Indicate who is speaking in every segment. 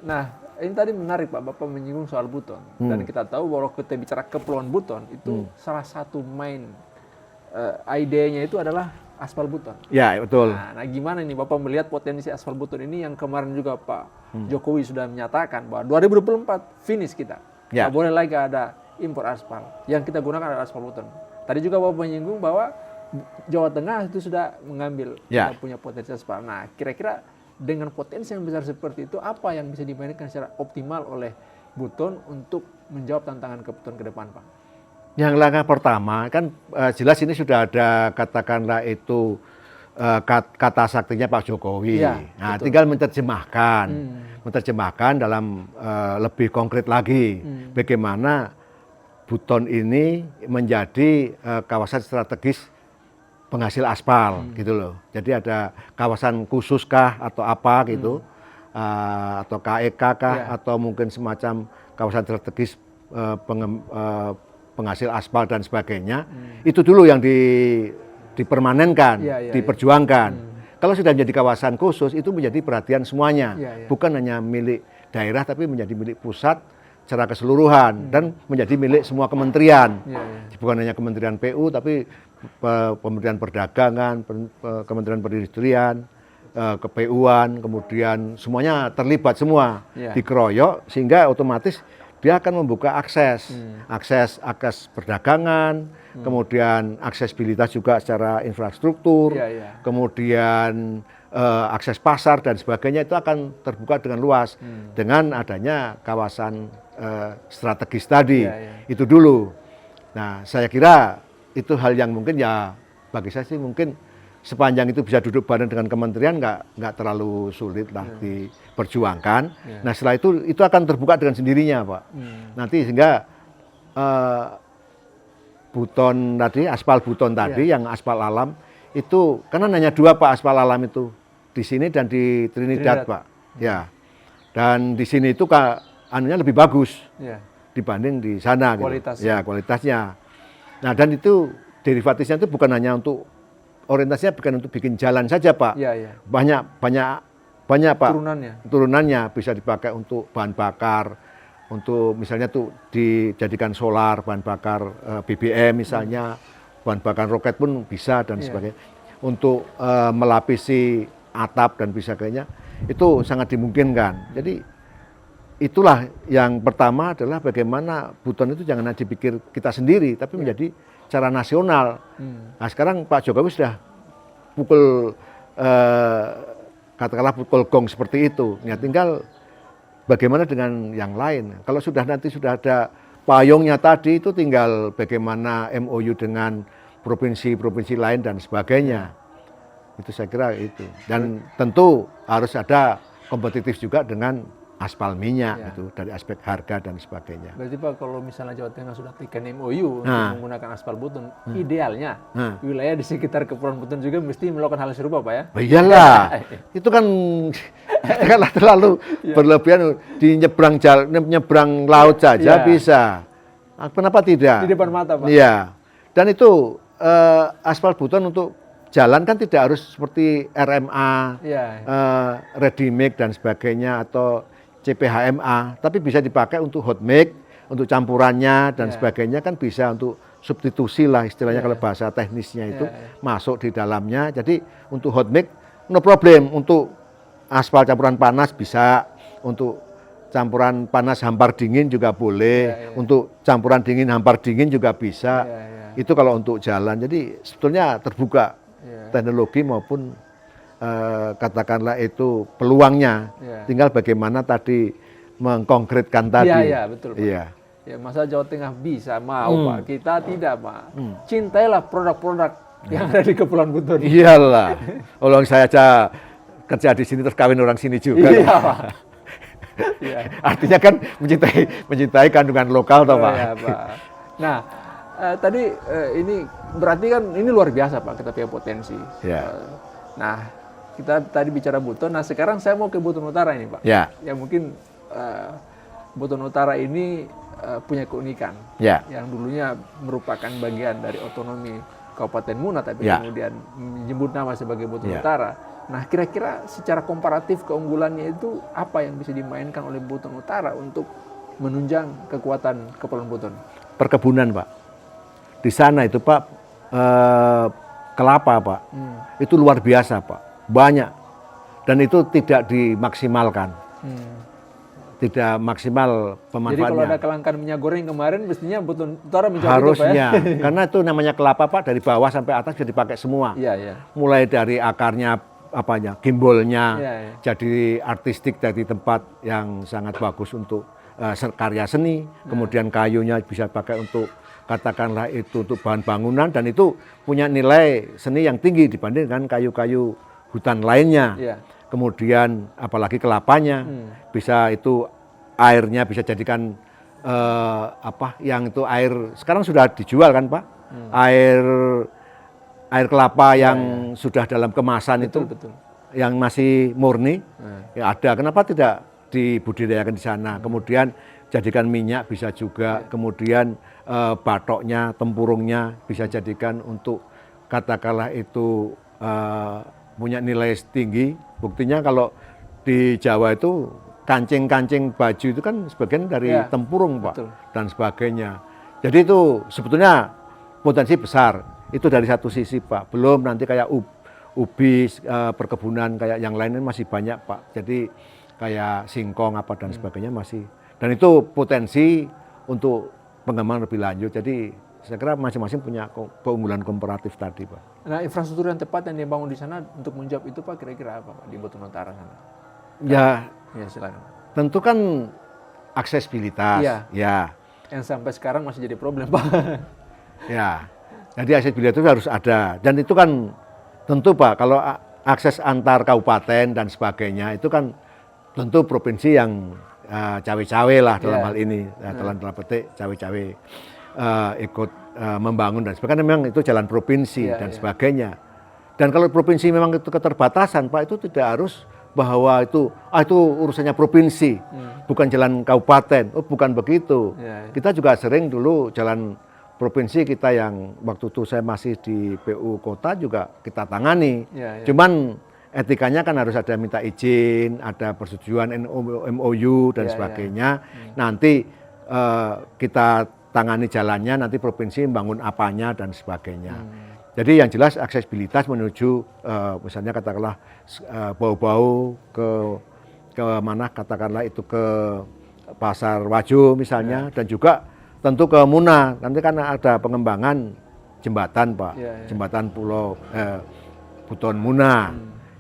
Speaker 1: Nah, ini tadi menarik Pak, Bapak menyinggung soal Buton. Dan kita tahu bahwa kita bicara Kepulauan Buton, itu salah satu main idenya itu adalah aspal Buton.
Speaker 2: Ya, betul.
Speaker 1: Nah, gimana nih Bapak melihat potensi aspal Buton ini yang kemarin juga Pak Jokowi sudah menyatakan bahwa 2024 finish kita.
Speaker 2: Ya.
Speaker 1: Nggak boleh lagi ada impor aspal. Yang kita gunakan adalah aspal Buton. Tadi juga Bapak menyinggung bahwa Jawa Tengah itu sudah mengambil, kita punya potensi aspal. Nah, kira-kira dengan potensi yang besar seperti itu, apa yang bisa dimainkan secara optimal oleh Buton untuk menjawab tantangan Buton ke depan, Pak?
Speaker 2: Yang langkah pertama kan jelas ini sudah ada katakanlah itu kata saktinya Pak Jokowi.
Speaker 1: Ya,
Speaker 2: nah,
Speaker 1: betul.
Speaker 2: tinggal menerjemahkan dalam lebih konkret lagi bagaimana Buton ini menjadi kawasan strategis penghasil aspal gitu loh. Jadi ada kawasan khusus kah atau apa gitu, atau KEK kah, atau mungkin semacam kawasan strategis penghasil aspal dan sebagainya. Itu dulu yang dipermanenkan, diperjuangkan. Kalau sudah menjadi kawasan khusus, itu menjadi perhatian semuanya, bukan hanya milik daerah tapi menjadi milik pusat secara keseluruhan dan menjadi milik semua kementerian. Bukan hanya Kementerian PU tapi Kementerian Perdagangan, Kementerian Perindustrian, KPU-an, kemudian semuanya terlibat semua, dikeroyok sehingga otomatis dia akan membuka akses perdagangan, kemudian aksesibilitas juga secara infrastruktur, kemudian akses pasar dan sebagainya itu akan terbuka dengan luas dengan adanya kawasan strategis tadi. Itu dulu. Nah, saya kira itu hal yang mungkin ya bagi saya sih mungkin sepanjang itu bisa duduk bareng dengan kementerian nggak terlalu sulit lah diperjuangkan. Nah, setelah itu akan terbuka dengan sendirinya, Pak. Nanti sehingga Buton tadi, aspal Buton tadi yang aspal alam itu karena hanya 2 Pak aspal alam itu di sini dan di Trinidad. Pak. Ya. Dan di sini itu anunya lebih bagus dibanding di sana
Speaker 1: kualitasnya.
Speaker 2: Gitu. Ya, kualitasnya. Nah, dan itu derivatifnya itu bukan hanya untuk orientasinya bukan untuk bikin jalan saja, Pak. Banyak Pak. Turunannya bisa dipakai untuk bahan bakar, untuk misalnya tuh dijadikan solar, bahan bakar BBM misalnya, bahan bakar roket pun bisa dan sebagainya. Untuk melapisi atap dan sebagainya itu sangat dimungkinkan. Jadi itulah yang pertama adalah bagaimana Buton itu jangan dipikir kita sendiri, tapi menjadi secara nasional. Nah, sekarang Pak Jokowi sudah katakanlah pukul gong seperti itu. Ya, tinggal bagaimana dengan yang lain. Kalau nanti sudah ada payungnya tadi, itu tinggal bagaimana MOU dengan provinsi-provinsi lain dan sebagainya. Itu saya kira itu. Dan tentu harus ada kompetitif juga dengan aspal minyak itu dari aspek harga dan sebagainya.
Speaker 1: Berarti Pak, kalau misalnya Jawa Tengah sudah bikin MOU untuk menggunakan aspal Buton, idealnya wilayah di sekitar Kepulauan Buton juga mesti melakukan hal serupa, Pak ya?
Speaker 2: Iyalah, itu kan terlalu berlebihan di nyebrang laut saja bisa. Kenapa tidak?
Speaker 1: Di depan mata, Pak.
Speaker 2: Iya. Dan itu aspal Buton untuk jalan kan tidak harus seperti RMA, ready mix dan sebagainya atau CPHMA, tapi bisa dipakai untuk hot mix, untuk campurannya dan sebagainya kan bisa untuk substitusi lah istilahnya kalau bahasa teknisnya itu masuk di dalamnya. Jadi untuk hot mix no problem, untuk aspal campuran panas bisa, untuk campuran panas hampar dingin juga boleh, untuk campuran dingin hampar dingin juga bisa. Itu kalau untuk jalan. Jadi sebetulnya terbuka teknologi maupun katakanlah itu peluangnya, tinggal bagaimana tadi mengkonkretkan tadi.
Speaker 1: Iya, betul, Pak. Ya, masa Jawa Tengah bisa mau, Pak, kita tidak, Pak. Cintailah produk-produk yang ada di Kepulauan Buton.
Speaker 2: Iyalah, orang saya aja kerja di sini terus kawin orang sini juga.
Speaker 1: Iya, Pak.
Speaker 2: Artinya kan mencintai kandungan lokal, toh, Pak.
Speaker 1: Iya, Pak. Nah, tadi ini berarti kan ini luar biasa, Pak, kita punya potensi. Nah, kita tadi bicara Buton, nah sekarang saya mau ke Buton Utara ini, Pak. Yang mungkin Buton Utara ini punya keunikan. Yang dulunya merupakan bagian dari otonomi Kabupaten Muna, tapi kemudian menyebut nama sebagai Buton Utara. Nah, kira-kira secara komparatif keunggulannya itu apa yang bisa dimainkan oleh Buton Utara untuk menunjang kekuatan Kepulauan Buton?
Speaker 2: Perkebunan, Pak. Di sana itu, Pak, kelapa, Pak. Itu luar biasa, Pak. Banyak. Dan itu tidak dimaksimalkan. Tidak maksimal pemanfaatnya.
Speaker 1: Jadi kalau ada kelangkaan minyak goreng kemarin, mestinya Buton Utara menjawab
Speaker 2: harusnya,
Speaker 1: itu, Pak, ya?
Speaker 2: karena itu namanya kelapa, Pak, dari bawah sampai atas bisa dipakai semua.
Speaker 1: Iya, iya.
Speaker 2: Mulai dari akarnya, gimbolnya,
Speaker 1: iya, iya.
Speaker 2: jadi artistik dari tempat yang sangat bagus untuk karya seni. Kemudian kayunya bisa pakai untuk, katakanlah itu untuk bahan bangunan, dan itu punya nilai seni yang tinggi dibandingkan kayu-kayu hutan lainnya.
Speaker 1: Iya.
Speaker 2: Kemudian apalagi kelapanya, bisa itu airnya bisa jadikan yang itu air sekarang sudah dijual kan, Pak, air kelapa yang sudah dalam kemasan,
Speaker 1: betul.
Speaker 2: Yang masih murni, ya ada. Kenapa tidak dibudidayakan di sana? Kemudian jadikan minyak bisa juga, kemudian batoknya, tempurungnya bisa jadikan untuk, katakanlah itu punya nilai tinggi. Buktinya kalau di Jawa itu kancing-kancing baju itu kan sebagian dari tempurung, Pak, dan sebagainya. Jadi itu sebetulnya potensi besar. Itu dari satu sisi, Pak. Belum nanti kayak ubi, perkebunan kayak yang lainnya masih banyak, Pak. Jadi kayak singkong apa dan sebagainya masih. Dan itu potensi untuk pengembangan lebih lanjut. Jadi saya kira masing-masing punya keunggulan komparatif tadi, Pak.
Speaker 1: Nah, infrastruktur yang tepat yang dibangun di sana untuk menjawab itu, Pak, kira-kira apa, Pak, di Buton Utara sana?
Speaker 2: Ya,
Speaker 1: silakan.
Speaker 2: Tentu kan aksesibilitas. Ya.
Speaker 1: Yang sampai sekarang masih jadi problem, Pak.
Speaker 2: Ya. Jadi aksesibilitas itu harus ada. Dan itu kan tentu, Pak, kalau akses antar kabupaten dan sebagainya itu kan tentu provinsi yang cawe-cawe lah dalam hal ini, dalam petik cawe-cawe ikut membangun dan sebagainya. Memang itu jalan provinsi dan sebagainya. Dan kalau provinsi memang itu keterbatasan, Pak, itu tidak harus bahwa itu urusannya provinsi, bukan jalan kabupaten. Oh, bukan begitu. Kita juga sering dulu jalan provinsi kita yang waktu itu saya masih di PU kota juga kita tangani. Cuman etikanya kan harus ada minta izin, ada persetujuan MOU dan sebagainya. Nanti kita tangani jalannya, nanti provinsi membangun apanya dan sebagainya. Jadi yang jelas aksesibilitas menuju misalnya katakanlah bau-bau ke mana, katakanlah itu ke Pasar Wajo misalnya, dan juga tentu ke Muna. Nanti kan ada pengembangan jembatan, Pak, jembatan Pulau Buton Muna.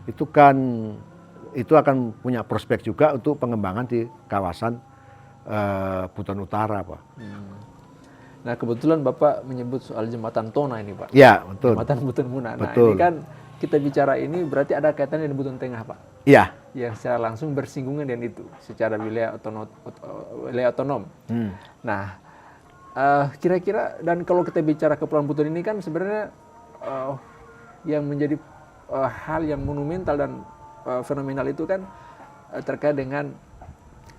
Speaker 2: Itu akan punya prospek juga untuk pengembangan di kawasan Buton Utara, Pak.
Speaker 1: Nah, kebetulan Bapak menyebut soal jembatan Tona ini, Pak.
Speaker 2: Ya, betul.
Speaker 1: Jembatan Buton Muna. Nah,
Speaker 2: betul.
Speaker 1: ini kan kita bicara ini berarti ada kaitannya dengan Buton Tengah, Pak.
Speaker 2: Iya.
Speaker 1: Yang secara langsung bersinggungan dengan itu, secara wilayah otonom. Nah, kira-kira, dan kalau kita bicara Kepulauan Buton ini kan sebenarnya yang menjadi hal yang monumental dan fenomenal itu kan terkait dengan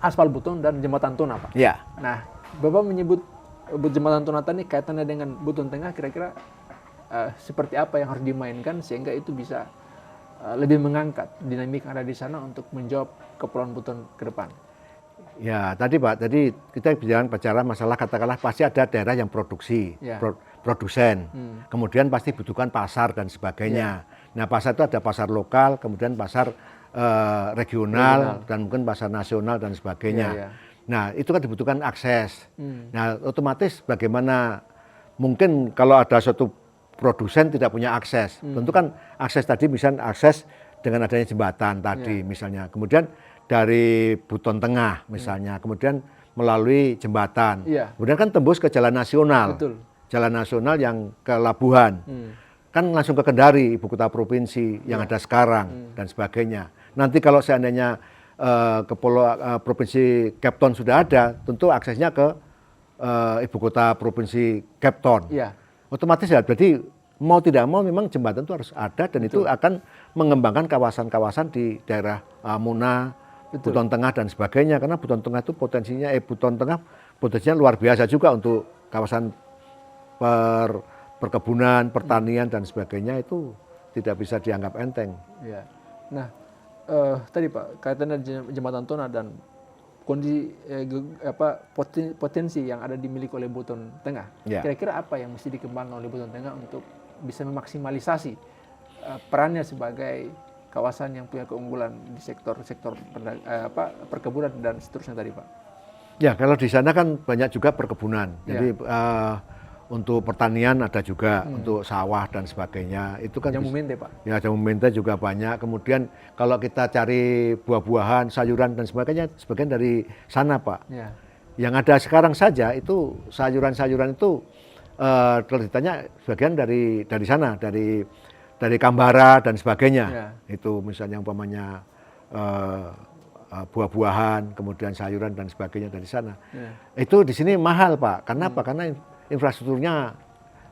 Speaker 1: aspal Buton dan jembatan Tona, Pak.
Speaker 2: Iya.
Speaker 1: Nah, Bapak menyebut jembatan Tona ini kaitannya dengan Buton Tengah, kira-kira seperti apa yang harus dimainkan sehingga itu bisa lebih mengangkat dinamika yang ada di sana untuk menjawab Kepulauan Buton ke depan?
Speaker 2: Ya, tadi, Pak, kita bicara masalah, katakanlah pasti ada daerah yang produksi, produsen. Kemudian pasti butuhkan pasar dan sebagainya. Nah, pasar itu ada pasar lokal, kemudian pasar regional, dan mungkin pasar nasional dan sebagainya. Nah, itu kan dibutuhkan akses. Nah, otomatis bagaimana mungkin kalau ada suatu produsen tidak punya akses. Tentu kan akses tadi misalnya akses dengan adanya jembatan tadi misalnya. Kemudian dari Buton Tengah misalnya, kemudian melalui jembatan. Kemudian kan tembus ke jalan nasional.
Speaker 1: Betul.
Speaker 2: Jalan nasional yang ke Labuhan. Kan langsung ke Kendari, ibu kota provinsi yang ada sekarang dan sebagainya. Nanti kalau seandainya provinsi Cape Town sudah ada, tentu aksesnya ke ibu kota provinsi Cape Town. Otomatis ya, berarti mau tidak mau memang jembatan itu harus ada, dan itu akan mengembangkan kawasan-kawasan di daerah Muna, Buton Tengah dan sebagainya. Karena Buton Tengah itu potensinya luar biasa juga untuk kawasan perkebunan, pertanian dan sebagainya, itu tidak bisa dianggap enteng.
Speaker 1: Nah, tadi Pak, kaitannya jembatan Tona dan kondisi potensi yang ada dimiliki oleh Buton Tengah. Kira-kira apa yang mesti dikembangkan oleh Buton Tengah untuk bisa memaksimalisasi perannya sebagai kawasan yang punya keunggulan di sektor perkebunan dan seterusnya tadi Pak?
Speaker 2: Ya, kalau di sana kan banyak juga perkebunan. Jadi untuk pertanian ada juga, untuk sawah dan sebagainya. Itu kan
Speaker 1: jamu mente Pak.
Speaker 2: Ya, jamu mente juga banyak. Kemudian kalau kita cari buah-buahan, sayuran dan sebagainya, sebagian dari sana Pak. Ya. Yang ada sekarang saja itu sayuran-sayuran itu kalau ditanya sebagian dari sana, dari Kambara dan sebagainya. Ya. Itu misalnya umpamanya buah-buahan, kemudian sayuran dan sebagainya dari sana. Ya. Itu di sini mahal Pak. Karena apa? Karena infrastrukturnya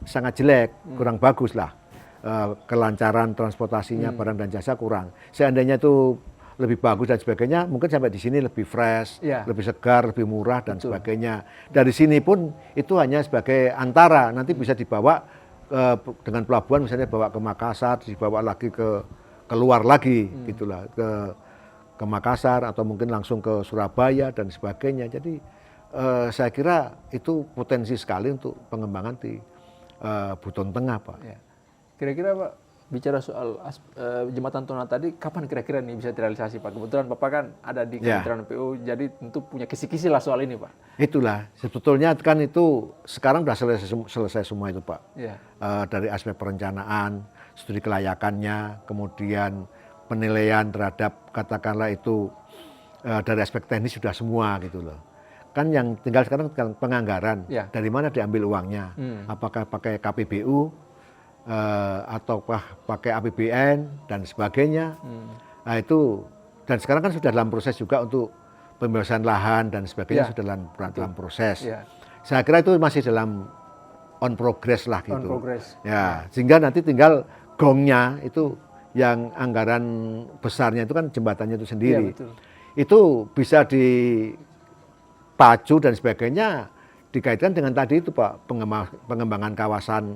Speaker 2: sangat jelek, kurang bagus lah. Kelancaran transportasinya, barang dan jasa kurang. Seandainya itu lebih bagus dan sebagainya, mungkin sampai di sini lebih fresh, lebih segar, lebih murah dan sebagainya. Dari sini pun itu hanya sebagai antara, nanti bisa dibawa dengan pelabuhan, misalnya bawa ke Makassar, dibawa lagi keluar lagi, gitulah, ke Makassar atau mungkin langsung ke Surabaya dan sebagainya. Jadi saya kira itu potensi sekali untuk pengembangan di Buton Tengah Pak. Ya.
Speaker 1: Kira-kira Pak, bicara soal jembatan Tona tadi, kapan kira-kira nih bisa direalisasi Pak? Kebetulan Bapak kan ada di Kementerian PU, jadi tentu punya kisi-kisi lah soal ini Pak.
Speaker 2: Itulah, sebetulnya kan itu sekarang sudah selesai semua itu Pak. Ya. Dari aspek perencanaan, studi kelayakannya, kemudian penilaian terhadap katakanlah itu dari aspek teknis sudah semua gitu loh. Kan yang tinggal sekarang penganggaran, dari mana diambil uangnya, apakah pakai KPBU ataukah pakai APBN dan sebagainya. Nah itu, dan sekarang kan sudah dalam proses juga untuk pembebasan lahan dan sebagainya, sudah dalam proses. Saya kira itu masih dalam on progress lah gitu. Ya, sehingga nanti tinggal gongnya itu yang anggaran besarnya itu kan jembatannya itu sendiri. Itu bisa pacu dan sebagainya dikaitkan dengan tadi itu Pak, pengembangan kawasan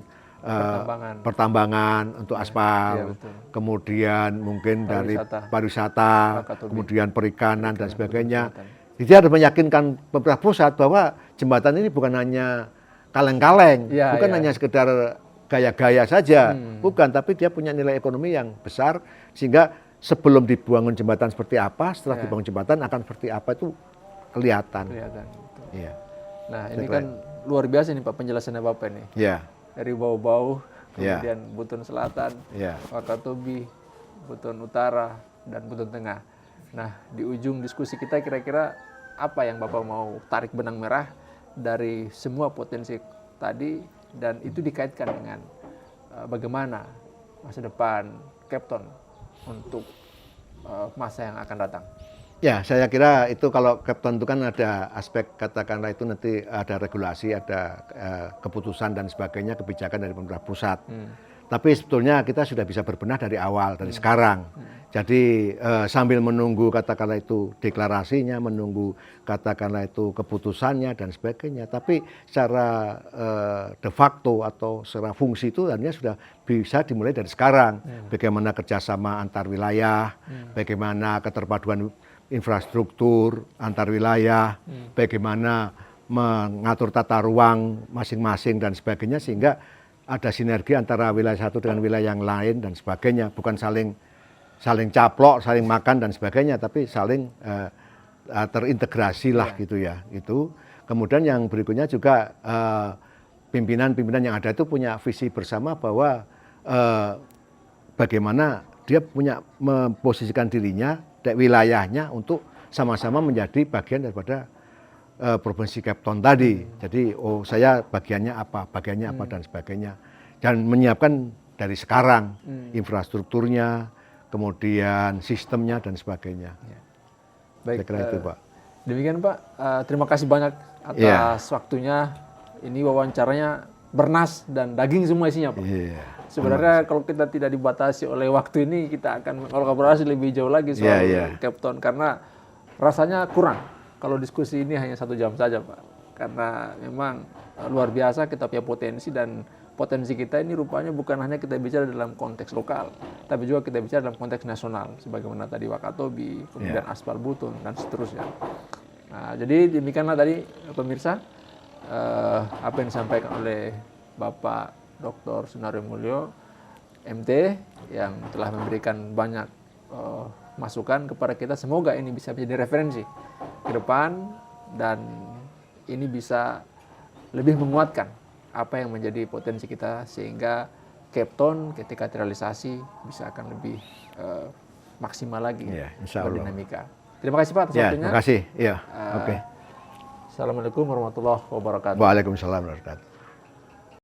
Speaker 2: pertambangan untuk aspal, kemudian mungkin dari pariwisata, kemudian perikanan dan sebagainya. Jadi harus meyakinkan pemerintah pusat bahwa jembatan ini bukan hanya kaleng-kaleng, bukan hanya sekedar gaya-gaya saja, bukan, tapi dia punya nilai ekonomi yang besar, sehingga sebelum dibangun jembatan seperti apa, setelah dibangun jembatan akan seperti apa itu kelihatan.
Speaker 1: Iya. Nah ini kan luar biasa nih Pak penjelasannya Bapak nih. Iya. Dari Bau-Bau, kemudian Buton Selatan, Wakatobi, Buton Utara, dan Buton Tengah. Nah di ujung diskusi kita kira-kira apa yang Bapak mau tarik benang merah dari semua potensi tadi, dan itu dikaitkan dengan bagaimana masa depan Kepton untuk masa yang akan datang.
Speaker 2: Ya, saya kira itu kalau Kepton itu kan ada aspek katakanlah itu nanti ada regulasi, ada keputusan dan sebagainya, kebijakan dari pemerintah pusat. Tapi sebetulnya kita sudah bisa berbenah dari awal, dari sekarang. Jadi sambil menunggu katakanlah itu deklarasinya, menunggu katakanlah itu keputusannya dan sebagainya. Tapi secara de facto atau secara fungsi itu artinya sudah bisa dimulai dari sekarang. Bagaimana kerjasama antar wilayah, bagaimana keterpaduan infrastruktur antar wilayah, bagaimana mengatur tata ruang masing-masing dan sebagainya, sehingga ada sinergi antara wilayah satu dengan wilayah yang lain dan sebagainya, bukan saling caplok, saling makan dan sebagainya, tapi saling terintegrasi lah gitu ya. Itu kemudian yang berikutnya juga pimpinan-pimpinan yang ada itu punya visi bersama bahwa bagaimana dia punya memposisikan dirinya, wilayahnya untuk sama-sama menjadi bagian daripada provinsi Kepton tadi. Jadi saya bagiannya apa dan sebagainya. Dan menyiapkan dari sekarang infrastrukturnya, kemudian sistemnya dan sebagainya.
Speaker 1: Baik, saya kira itu Pak. Demikian Pak, terima kasih banyak atas waktunya. Ini wawancaranya bernas dan daging semua isinya Pak. Sebenarnya kalau kita tidak dibatasi oleh waktu ini, kita akan kolaborasi lebih jauh lagi soal Kepton, karena rasanya kurang kalau diskusi ini hanya 1 jam saja Pak. Karena memang luar biasa kita punya potensi dan potensi kita ini rupanya bukan hanya kita bicara dalam konteks lokal, tapi juga kita bicara dalam konteks nasional, sebagaimana tadi Wakatobi, kemudian Aspal Buton, dan seterusnya. Nah, jadi demikianlah tadi pemirsa, apa yang disampaikan oleh Bapak Dr. Sunario Mulyo, MT, yang telah memberikan banyak masukan kepada kita. Semoga ini bisa menjadi referensi ke depan, dan ini bisa lebih menguatkan apa yang menjadi potensi kita, sehingga Kepton ketika terrealisasi bisa akan lebih maksimal lagi berdinamika. Terima kasih Pak atas waktunya.
Speaker 2: Terima kasih. Oke.
Speaker 1: Assalamualaikum warahmatullahi wabarakatuh.
Speaker 2: Waalaikumsalam warahmatullahi wabarakatuh.